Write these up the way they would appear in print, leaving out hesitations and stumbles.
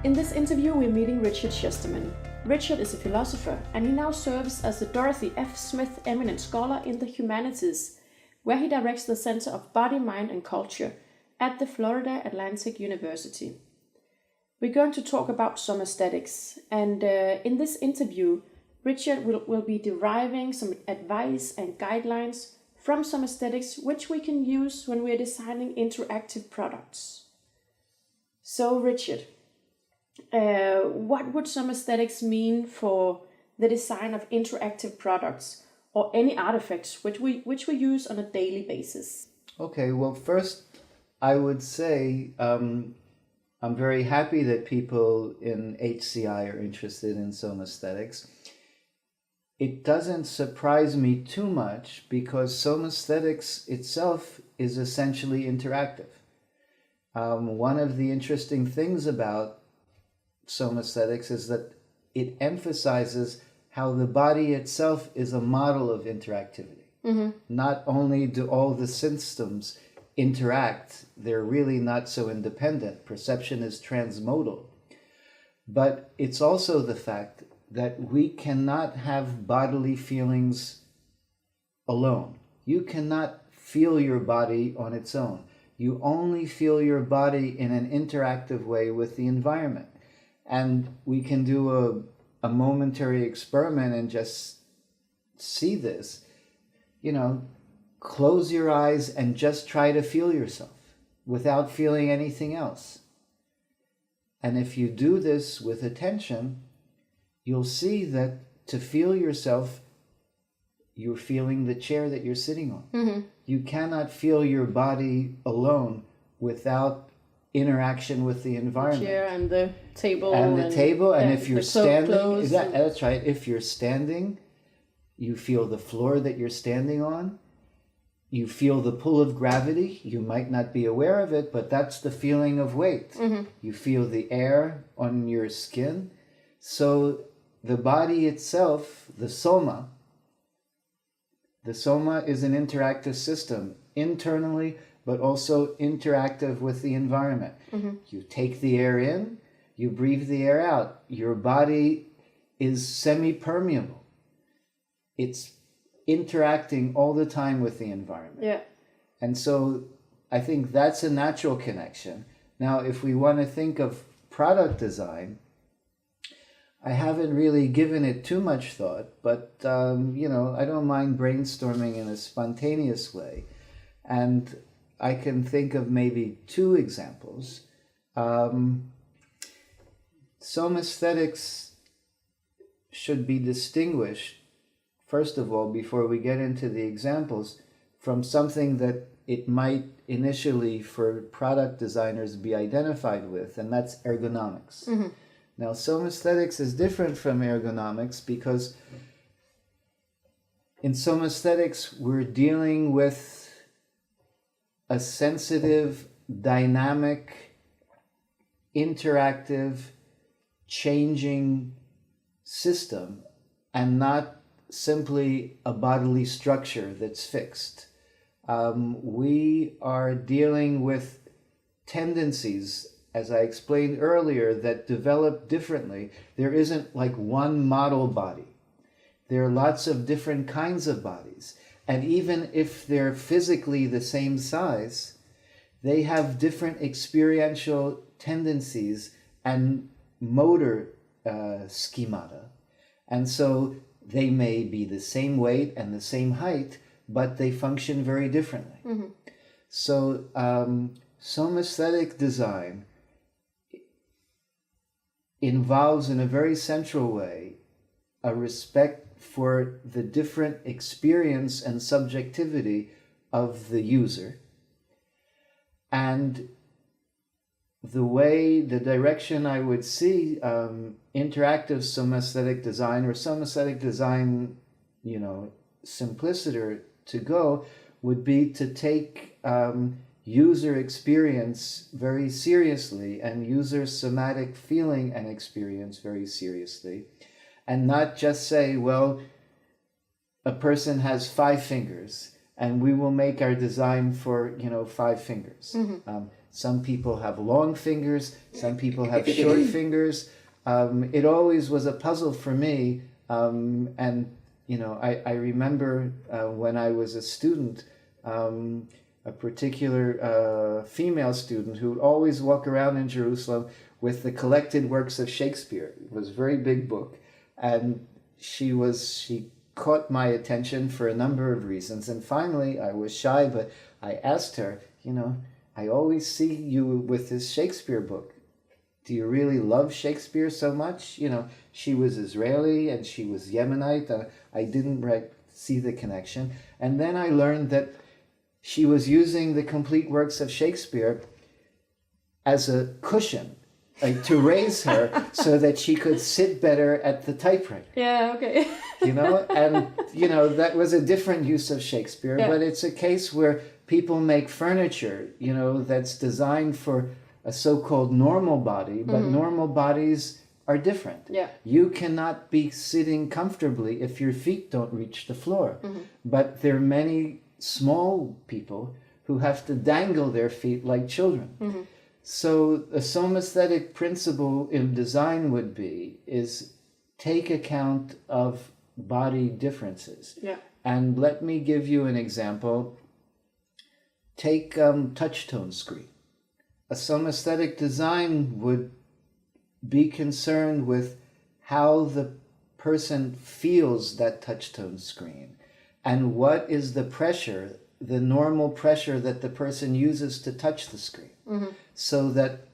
In this interview, we're meeting Richard Chesterman. Richard is a philosopher, and he now serves as the Dorothy F. Smith Eminent Scholar in the Humanities, where he directs the Center of Body, Mind and Culture at the Florida Atlantic University. We're going to talk about somaesthetics, and in this interview, Richard will be deriving some advice and guidelines from somaesthetics, which we can use when we're designing interactive products. So, Richard, what would somaesthetics mean for the design of interactive products or any artifacts which we use on a daily basis? Okay, well, first I would say I'm very happy that people in HCI are interested in somaesthetics. It doesn't surprise me too much because somaesthetics itself is essentially interactive. One of the interesting things about somaesthetics is that it emphasizes how the body itself is a model of interactivity. Mm-hmm. Not only do all the systems interact, they're really not so independent. Perception is transmodal. But it's also the fact that we cannot have bodily feelings alone. You cannot feel your body on its own. You only feel your body in an interactive way with the environment. And we can do a momentary experiment and just see this. You know, close your eyes and just try to feel yourself without feeling anything else. And if you do this with attention, you'll see that to feel yourself, you're feeling the chair that you're sitting on. Mm-hmm. You cannot feel your body alone without interaction with the environment. The chair and the table. And if you're standing, that's that's right. If you're standing, you feel the floor that you're standing on. You feel the pull of gravity. You might not be aware of it, but that's the feeling of weight. Mm-hmm. You feel the air on your skin. So the body itself, the soma is an interactive system internally, but also interactive with the environment. Mm-hmm. You take the air in, you breathe the air out. Your body is semi-permeable. It's interacting all the time with the environment. Yeah. And so I think that's a natural connection. Now, if we want to think of product design, I haven't really given it too much thought, but I don't mind brainstorming in a spontaneous way. And I can think of maybe two examples. Somaesthetics should be distinguished, first of all, before we get into the examples, from something that it might initially, for product designers, be identified with, and that's ergonomics. Mm-hmm. Now, somaesthetics is different from ergonomics because in somaesthetics, we're dealing with a sensitive, dynamic, interactive, changing system, and not simply a bodily structure that's fixed. We are dealing with tendencies, as I explained earlier, that develop differently. There isn't like one model body. There are lots of different kinds of bodies. And even if they're physically the same size, they have different experiential tendencies and motor schemata. And so they may be the same weight and the same height, but they function very differently. Mm-hmm. So somaesthetic design involves in a very central way a respect for the different experience and subjectivity of the user, and the direction I would see interactive somaesthetic design, or somaesthetic design, simpliciter to go, would be to take user experience very seriously and user somatic feeling and experience very seriously, and not just say, well, a person has 5 fingers and we will make our design for 5 fingers. Mm-hmm. Some people have long fingers, some people have short fingers. It always was a puzzle for me. And, I remember when I was a student, a particular female student who would always walk around in Jerusalem with the collected works of Shakespeare. It was a very big book. And she caught my attention for a number of reasons. And finally, I was shy, but I asked her, I always see you with this Shakespeare book. Do you really love Shakespeare so much? She was Israeli and she was Yemenite. I didn't see the connection. And then I learned that she was using the complete works of Shakespeare as a cushion to raise her so that she could sit better at the typewriter. Yeah, okay. That was a different use of Shakespeare, but it's a case where people make furniture, that's designed for a so-called normal body, but normal bodies are different. Yeah. You cannot be sitting comfortably if your feet don't reach the floor. But there are many small people who have to dangle their feet like children. So a somaesthetic principle in design is take account of body differences. Yeah. And let me give you an example. Take touch-tone screen. A somaesthetic design would be concerned with how the person feels that touch-tone screen and what is the pressure, the normal pressure that the person uses to touch the screen, so that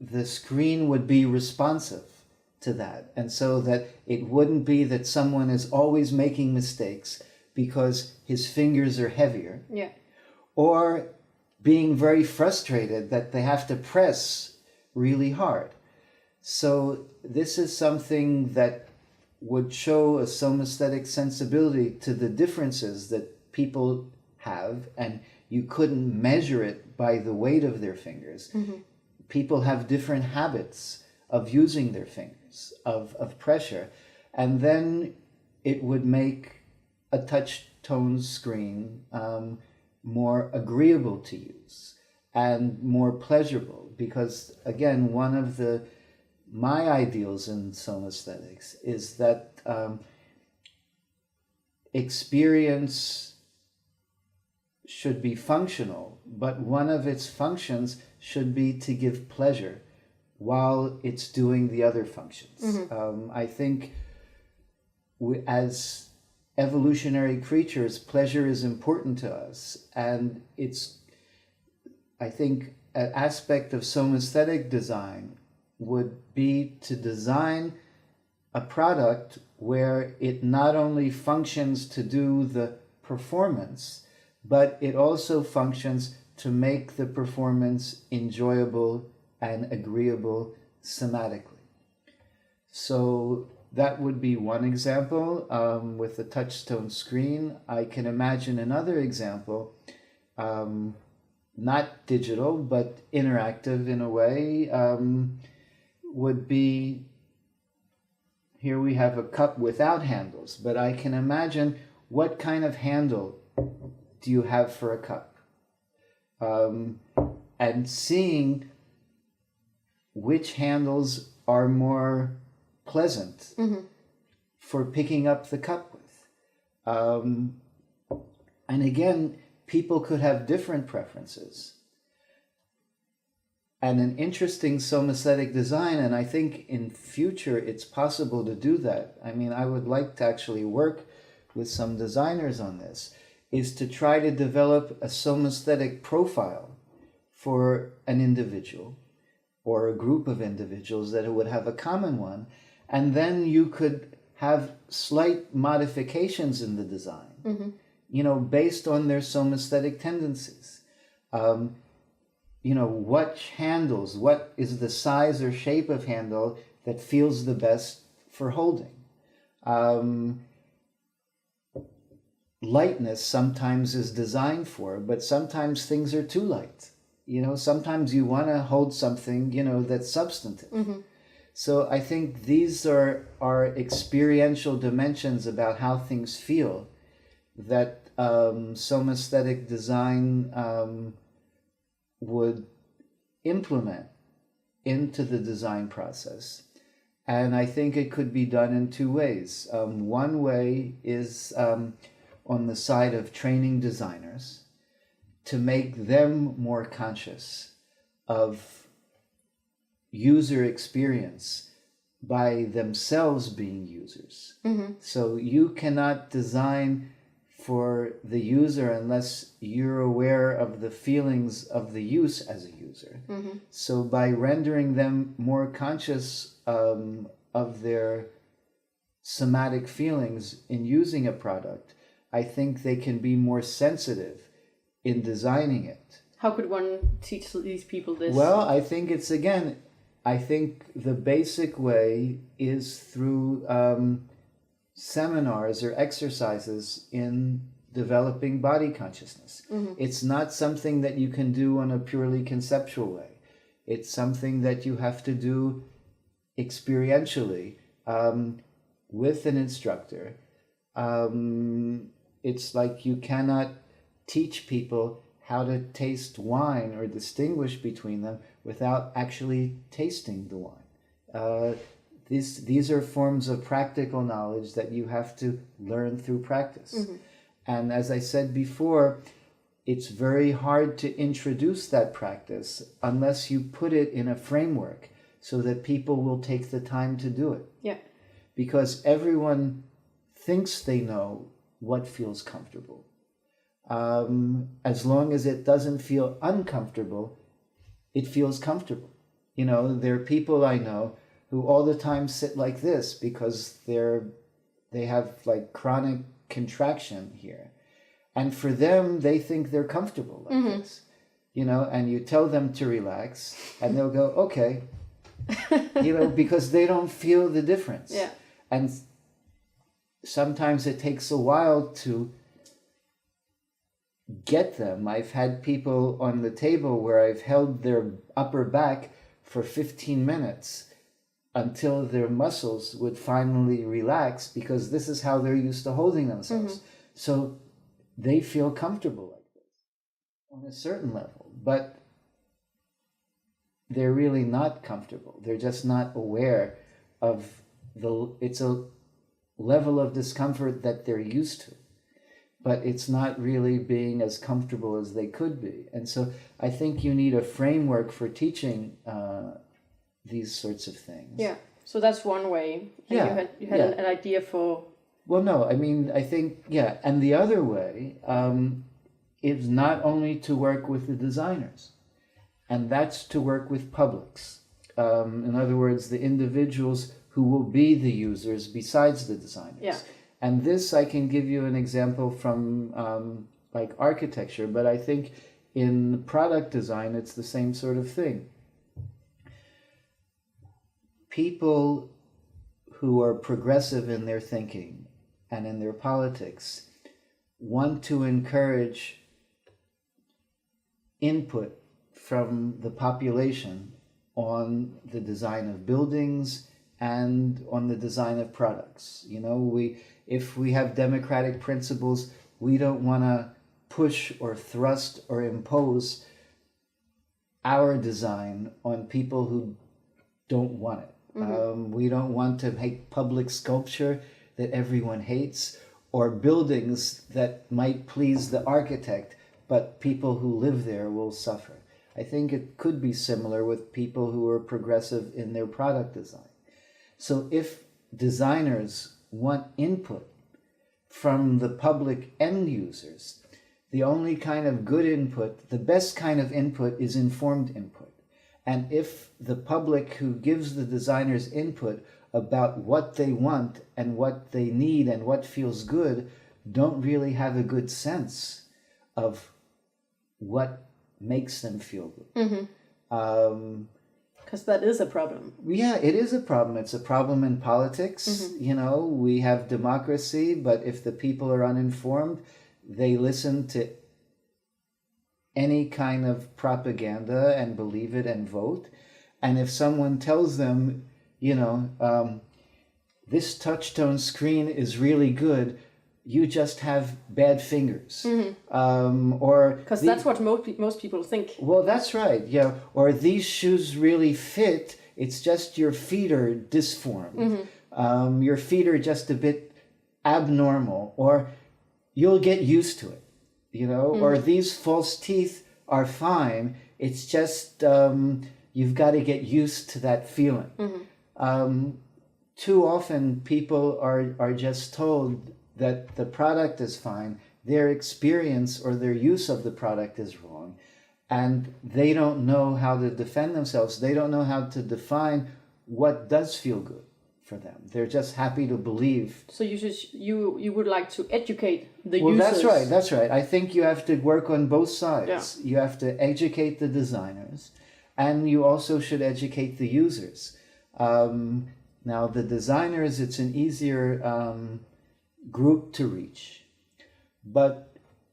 the screen would be responsive to that, and so that it wouldn't be that someone is always making mistakes because his fingers are heavier, or being very frustrated that they have to press really hard. So this is something that would show a somaesthetic sensibility to the differences that people have, and you couldn't measure it by the weight of their fingers. People have different habits of using their fingers, of pressure, and then it would make a touch tone screen more agreeable to use and more pleasurable, because again, one of my ideals in somaesthetics is that experience should be functional, but one of its functions should be to give pleasure while it's doing the other functions. I think as evolutionary creatures, pleasure is important to us, and I think an aspect of somaesthetic design would be to design a product where it not only functions to do the performance, but it also functions to make the performance enjoyable and agreeable somatically. So that would be one example with the touchstone screen. I can imagine another example, not digital, but interactive in a way, would be, here we have a cup without handles, but I can imagine what kind of handle do you have for a cup? And seeing which handles are more pleasant for picking up the cup with. And again, people could have different preferences. And an interesting somaesthetic design, and I think in future it's possible to do that. I mean, I would like to actually work with some designers on this, is to try to develop a somaesthetic profile for an individual or a group of individuals that would have a common one, and then you could have slight modifications in the design, based on their somaesthetic tendencies. What handles, what is the size or shape of handle that feels the best for holding. Lightness sometimes is designed for, but sometimes things are too light. Sometimes you want to hold something, that's substantive. So I think these are experiential dimensions about how things feel that somaesthetic design would implement into the design process. And I think it could be done in two ways. One way is on the side of training designers to make them more conscious of user experience by themselves being users. Mm-hmm. So you cannot design for the user unless you're aware of the feelings of the use as a user. Mm-hmm. So by rendering them more conscious of their somatic feelings in using a product, I think they can be more sensitive in designing it. How could one teach these people this? Well, I think it's, again, I think the basic way is through seminars or exercises in developing body consciousness. Mm-hmm. It's not something that you can do on a purely conceptual way. It's something that you have to do experientially with an instructor. It's like you cannot teach people how to taste wine or distinguish between them without actually tasting the wine. These are forms of practical knowledge that you have to learn through practice. Mm-hmm. And as I said before, it's very hard to introduce that practice unless you put it in a framework so that people will take the time to do it. Yeah. Because everyone thinks they know what feels comfortable. As long as it doesn't feel uncomfortable, it feels comfortable. You know, there are people I know who all the time sit like this because they have like chronic contraction here. And for them, they think they're comfortable like mm-hmm. this. You know, and you tell them to relax and they'll go, okay. You know, because they don't feel the difference. Yeah. And sometimes it takes a while to get them. I've had people on the table where I've held their upper back for 15 minutes until their muscles would finally relax, because this is how they're used to holding themselves. Mm-hmm. So they feel comfortable like this on a certain level, but they're really not comfortable. They're just not aware of it's a level of discomfort that they're used to, but it's not really being as comfortable as they could be. And so I think you need a framework for teaching these sorts of things. Yeah. So that's one way. And you had an idea for... Well, no, I mean, I think, yeah. And the other way is not only to work with the designers, and that's to work with publics. In other words, the individuals who will be the users besides the designers. Yeah. And this, I can give you an example from like architecture, but I think in product design, it's the same sort of thing. People who are progressive in their thinking and in their politics want to encourage input from the population on the design of buildings and on the design of products. You know, if we have democratic principles, we don't want to push or thrust or impose our design on people who don't want it. Mm-hmm. We don't want to make public sculpture that everyone hates, or buildings that might please the architect, but people who live there will suffer. I think it could be similar with people who are progressive in their product design. So if designers want input from the public end users, the only kind of good input, the best kind of input, is informed input. And if the public who gives the designers input about what they want and what they need and what feels good don't really have a good sense of what makes them feel good. Mm-hmm. Because that is a problem. Yeah, it is a problem. It's a problem in politics. Mm-hmm. You know, we have democracy, but if the people are uninformed, they listen to any kind of propaganda and believe it and vote. And if someone tells them, you know, this touchtone screen is really good, you just have bad fingers, or because that's what most people think. Well, that's right. Yeah, or these shoes really fit. It's just your feet are disformed. Your feet are just a bit abnormal, or you'll get used to it. Or these false teeth are fine. It's just you've got to get used to that feeling. Too often people are just told that the product is fine, their experience or their use of the product is wrong, and they don't know how to defend themselves. They don't know how to define what does feel good for them. They're just happy to believe. So you would like to educate the users. Well, that's right. I think you have to work on both sides. Yeah. You have to educate the designers, and you also should educate the users. Now, the designers, it's an easier group to reach. But,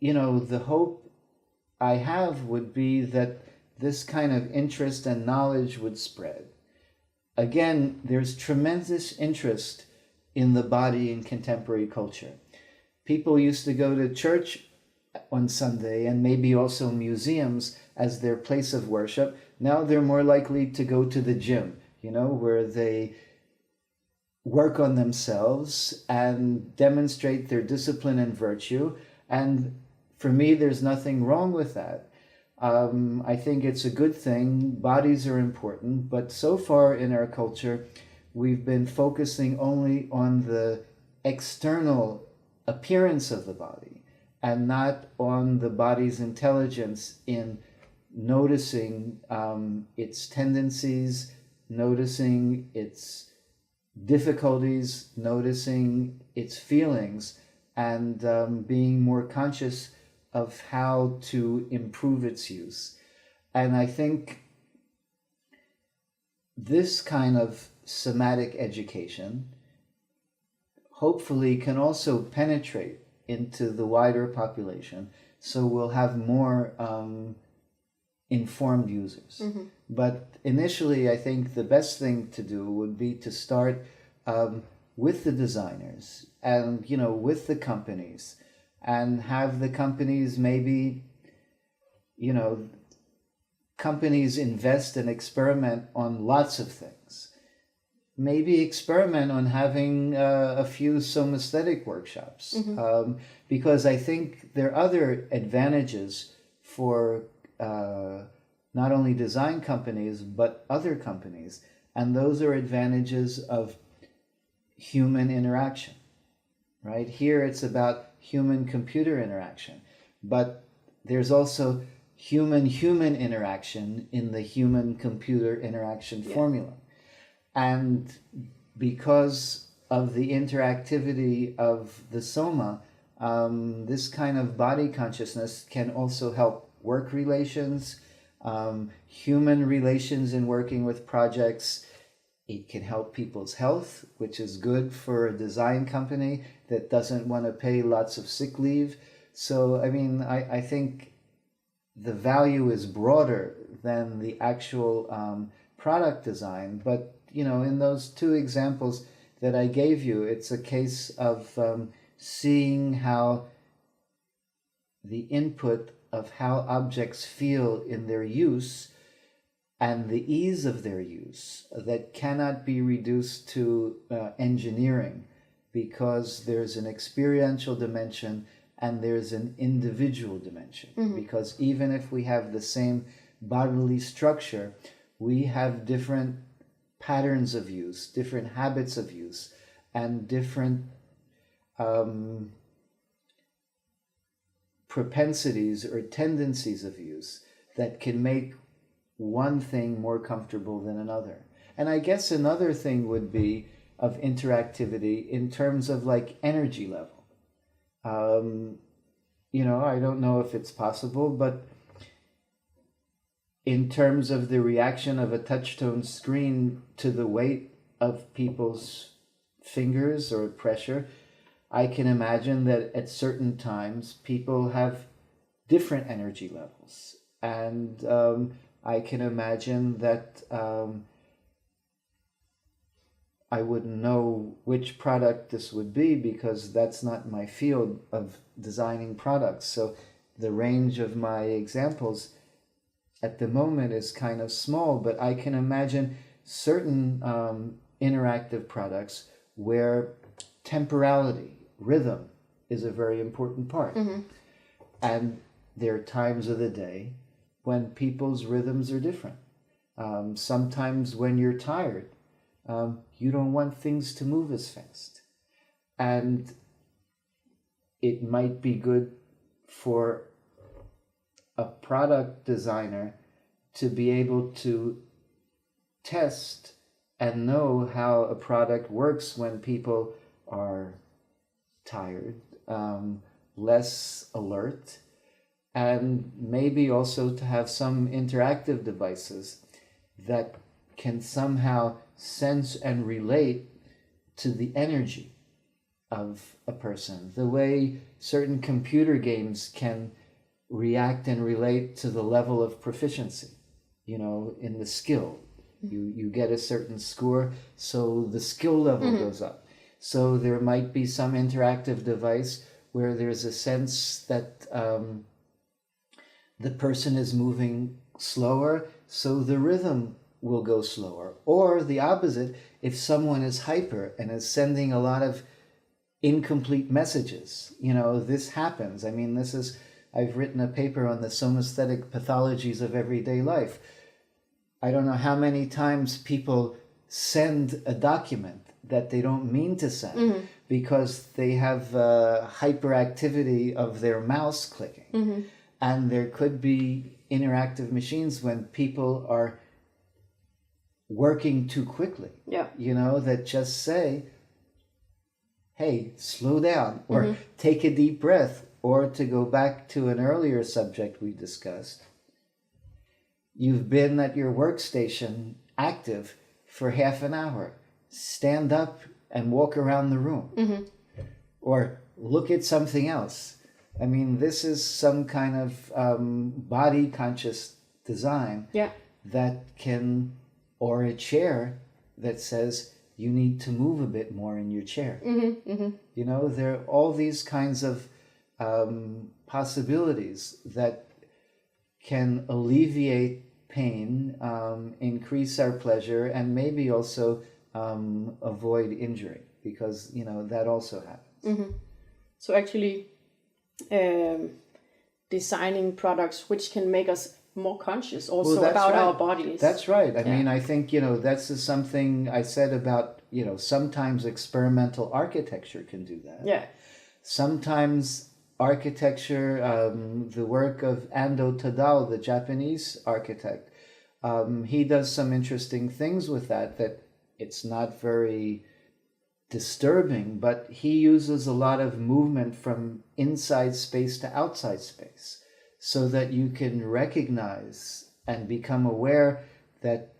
the hope I have would be that this kind of interest and knowledge would spread. Again, there's tremendous interest in the body in contemporary culture. People used to go to church on Sunday and maybe also museums as their place of worship. Now they're more likely to go to the gym, where they work on themselves and demonstrate their discipline and virtue. And for me, there's nothing wrong with that. I think it's a good thing. Bodies are important, but so far in our culture, we've been focusing only on the external appearance of the body and not on the body's intelligence in noticing its tendencies, noticing its difficulties, noticing its feelings, and being more conscious of how to improve its use. And I think this kind of somatic education hopefully can also penetrate into the wider population, so we'll have more informed users. But initially, I think the best thing to do would be to start with the designers and, with the companies, and have the companies maybe, companies invest and experiment on lots of things. Maybe experiment on having a few somaesthetic workshops, because I think there are other advantages for not only design companies, but other companies. And those are advantages of human interaction, right? Here it's about human-computer interaction, but there's also human-human interaction in the human-computer interaction formula. And because of the interactivity of the soma, this kind of body consciousness can also help work relations, human relations in working with projects. It can help people's health, which is good for a design company that doesn't want to pay lots of sick leave. So, I think the value is broader than the actual product design. But, in those two examples that I gave you, it's a case of seeing how the input of how objects feel in their use and the ease of their use that cannot be reduced to engineering, because there's an experiential dimension and there's an individual dimension. Because even if we have the same bodily structure, we have different patterns of use, different habits of use, and different propensities or tendencies of use that can make one thing more comfortable than another. And I guess another thing would be of interactivity in terms of like energy level. I don't know if it's possible, but in terms of the reaction of a touch-tone screen to the weight of people's fingers or pressure, I can imagine that at certain times people have different energy levels. And I can imagine that I wouldn't know which product this would be because that's not my field of designing products. So the range of my examples at the moment is kind of small, but I can imagine certain interactive products where temporality, rhythm, is a very important part. Mm-hmm. And there are times of the day when people's rhythms are different. Sometimes when you're tired, you don't want things to move as fast. And it might be good for a product designer to be able to test and know how a product works when people are tired, less alert, and maybe also to have some interactive devices that can somehow sense and relate to the energy of a person, the way certain computer games can react and relate to the level of proficiency, in the skill. You get a certain score, so the skill level goes up. So there might be some interactive device where there's a sense that the person is moving slower, so the rhythm will go slower. Or the opposite, if someone is hyper and is sending a lot of incomplete messages, this happens. I mean, I've written a paper on the somaesthetic pathologies of everyday life. I don't know how many times people send a document that they don't mean to send because they have hyperactivity of their mouse clicking. And there could be interactive machines when people are working too quickly, that just say, hey, slow down, or take a deep breath, or to go back to an earlier subject we discussed, you've been at your workstation active for half an hour. Stand up and walk around the room, or look at something else. I mean, this is some kind of body conscious design that can, or a chair that says you need to move a bit more in your chair. There are all these kinds of possibilities that can alleviate pain, increase our pleasure, and maybe also avoid injury, because that also happens. So actually designing products which can make us more conscious also about our bodies. That's right. I mean, I think that's something I said about sometimes experimental architecture can do that. Sometimes architecture, the work of Ando Tadao, the Japanese architect, he does some interesting things with that it's not very disturbing, but he uses a lot of movement from inside space to outside space so that you can recognize and become aware that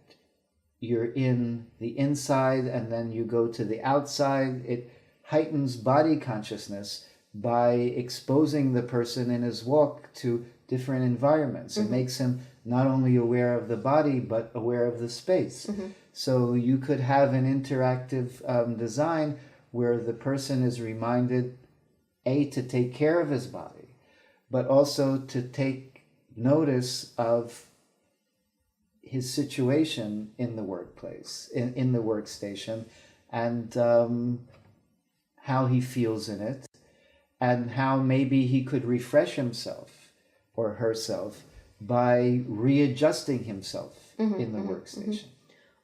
you're in the inside and then you go to the outside. It heightens body consciousness by exposing the person in his walk to different environments. It makes him not only aware of the body, but aware of the space. So you could have an interactive design where the person is reminded, to take care of his body, but also to take notice of his situation in the workplace, in the workstation, and how he feels in it, and how maybe he could refresh himself or herself by readjusting himself in the workstation.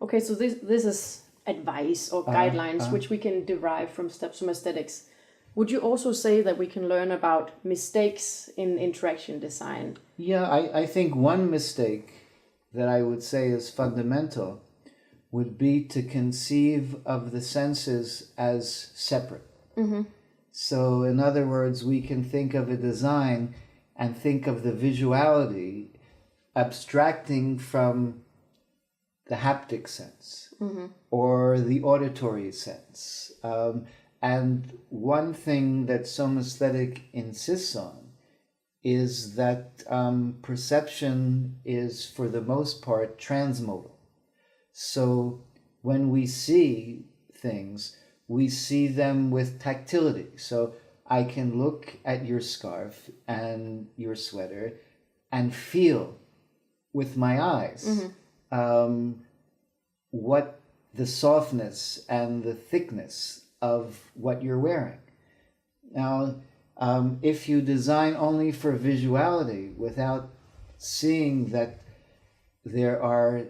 Okay, so this is advice or guidelines which we can derive from Somaesthetics. Would you also say that we can learn about mistakes in interaction design? Yeah, I think one mistake that I would say is fundamental would be to conceive of the senses as separate. So in other words, we can think of a design and think of the visuality abstracting from the haptic sense or the auditory sense. And one thing that Somaesthetic insists on is that perception is, for the most part, transmodal. So when we see things, we see them with tactility. So I can look at your scarf and your sweater and feel with my eyes what the softness and the thickness of what you're wearing. Now, if you design only for visuality without seeing that there are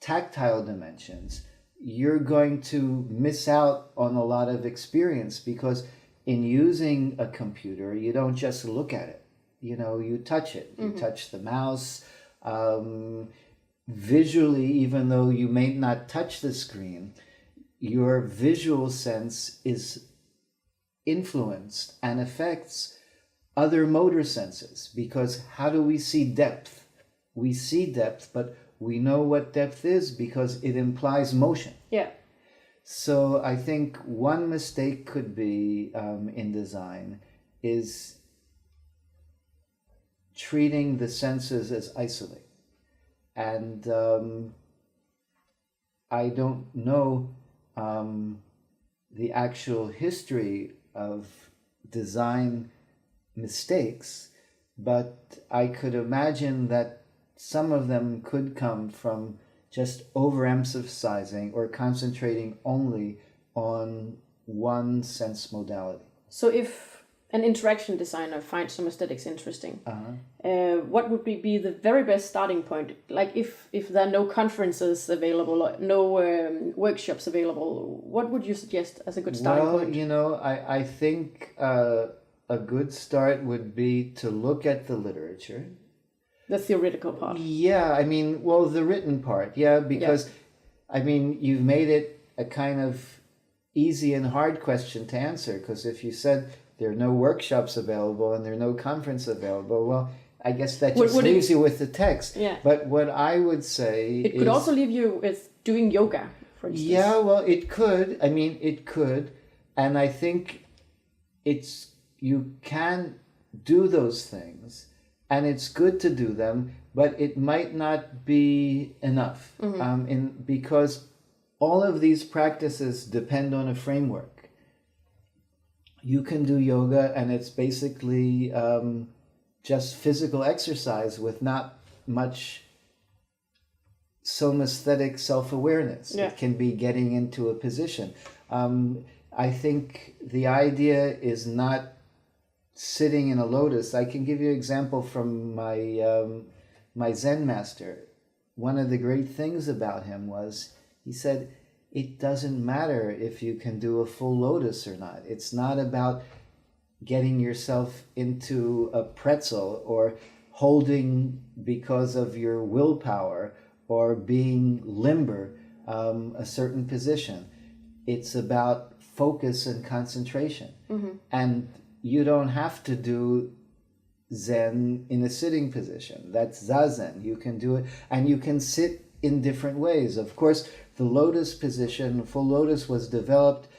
tactile dimensions, you're going to miss out on a lot of experience, because in using a computer, you don't just look at it. You know, you touch it. You touch the mouse. Visually, even though you may not touch the screen, your visual sense is influenced and affects other motor senses, because how do we see depth? We see depth, but we know what depth is because it implies motion. Yeah. So I think one mistake could be in design is treating the senses as isolated. And I don't know the actual history of design mistakes, but I could imagine that some of them could come from just overemphasizing or concentrating only on one sense modality. So if an interaction designer finds Somaesthetics interesting, what would be the very best starting point? Like if there are no conferences available or no workshops available, what would you suggest as a good starting point? Well, you know, I think a good start would be to look at the literature. The theoretical part. Yeah, I mean, well, the written part, yeah, because, I mean, you've made it a kind of easy and hard question to answer, because if you said there are no workshops available and there are no conferences available, well, I guess that just leaves you with the text. Yeah. But what I would say it could also leave you with doing yoga, for instance. Yeah, well, it could. I mean, it could. And I think you can do those things, and it's good to do them, but it might not be enough because all of these practices depend on a framework. You can do yoga and it's basically just physical exercise with not much somaesthetic self-awareness. Yeah. It can be getting into a position. I think the idea is not sitting in a lotus. I can give you an example from my Zen master. One of the great things about him was he said, it doesn't matter if you can do a full lotus or not. It's not about getting yourself into a pretzel or holding because of your willpower or being limber a certain position. It's about focus and concentration. And you don't have to do Zen in a sitting position. That's Zazen. You can do it, and you can sit in different ways. Of course, the lotus position, full lotus, was developed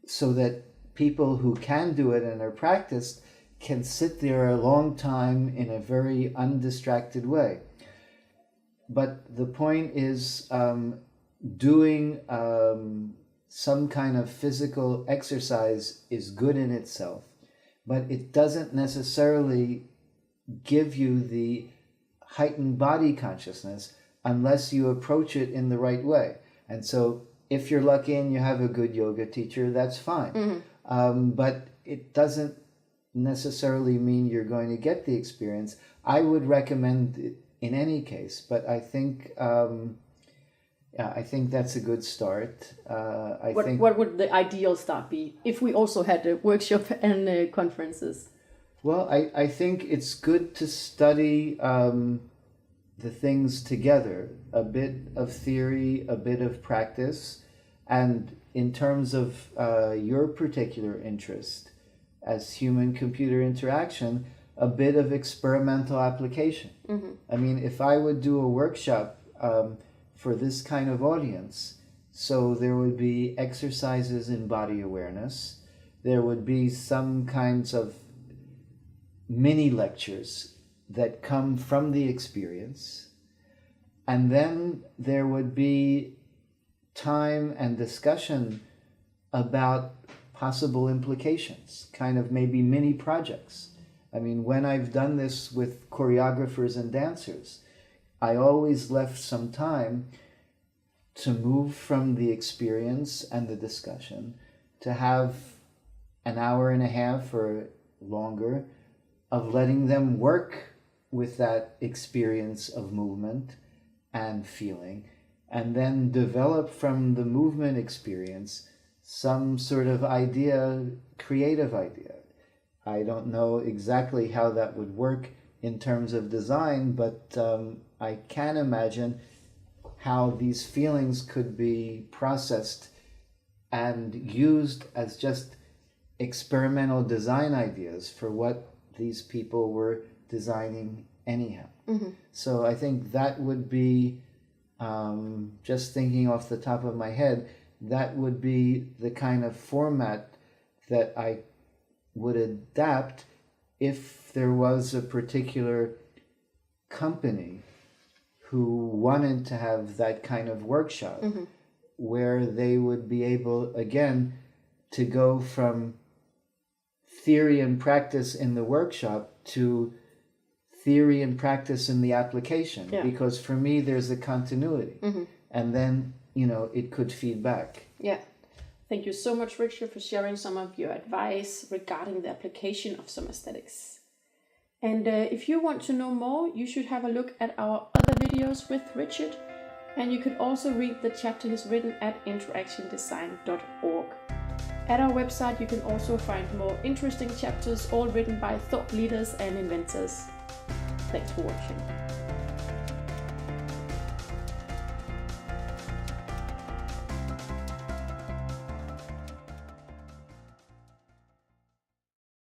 so that people who can do it and are practiced can sit there a long time in a very undistracted way. But the point is doing some kind of physical exercise is good in itself, but it doesn't necessarily give you the heightened body consciousness unless you approach it in the right way. And so if you're lucky and you have a good yoga teacher, that's fine. But it doesn't necessarily mean you're going to get the experience. I would recommend it in any case, but I think I think that's a good start. What would the ideal start be if we also had a workshop and conferences? Well, I think it's good to study the things together, a bit of theory, a bit of practice, and in terms of your particular interest as human-computer interaction, a bit of experimental application. I mean, if I would do a workshop for this kind of audience, so there would be exercises in body awareness, there would be some kinds of mini lectures that come from the experience, and then there would be time and discussion about possible implications, kind of maybe mini projects. I mean, when I've done this with choreographers and dancers, I always left some time to move from the experience and the discussion to have an hour and a half or longer of letting them work with that experience of movement and feeling, and then develop from the movement experience some sort of idea, creative idea. I don't know exactly how that would work in terms of design, but I can imagine how these feelings could be processed and used as just experimental design ideas for what these people were designing anyhow. Mm-hmm. So I think that would be, just thinking off the top of my head, that would be the kind of format that I would adapt if there was a particular company who wanted to have that kind of workshop, mm-hmm. where they would be able, again, to go from theory and practice in the workshop to theory and practice in the application. Yeah. Because for me, there's a continuity. Mm-hmm. And then, it could feed back. Yeah. Thank you so much, Richard, for sharing some of your advice regarding the application of Somaesthetics. And if you want to know more, you should have a look at our other videos with Richard. And you could also read the chapter he's written at interactiondesign.org. At our website, you can also find more interesting chapters, all written by thought leaders and inventors. Thanks for watching.